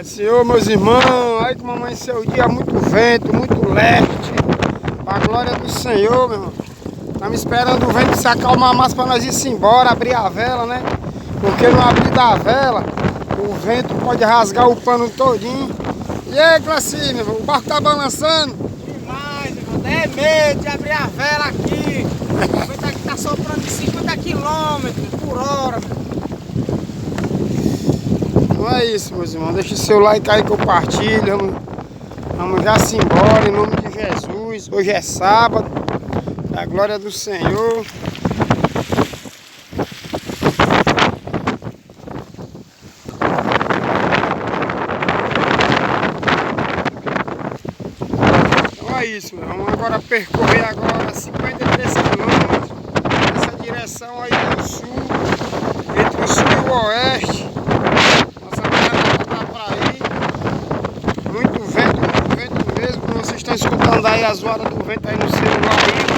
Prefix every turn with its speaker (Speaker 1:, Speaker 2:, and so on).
Speaker 1: Pai do Senhor, meus irmãos, aí como amanheceu o dia, muito vento, muito leste. Para a glória do Senhor, meu irmão. Estamos esperando o vento se acalmar mais para nós ir embora, abrir a vela, né? Porque no abrir da vela, o vento pode rasgar o pano todinho. E aí, Classinho, meu irmão, o barco tá balançando?
Speaker 2: Demais, irmão. É medo de abrir a vela aqui. O vento aqui tá soprando de 50 km por hora, meu.
Speaker 1: Então é isso, meus irmãos. Deixa o seu like aí, compartilha. Vamos já se embora em nome de Jesus. Hoje é sábado. É a glória do Senhor. Então é isso, meu. Vamos agora percorrer agora 53 km nessa direção aí do sul, entre o sul e o oeste. Nossa caminhada tá para aí. Muito vento mesmo. Como vocês estão escutando aí as zoadas do vento aí no celular aí.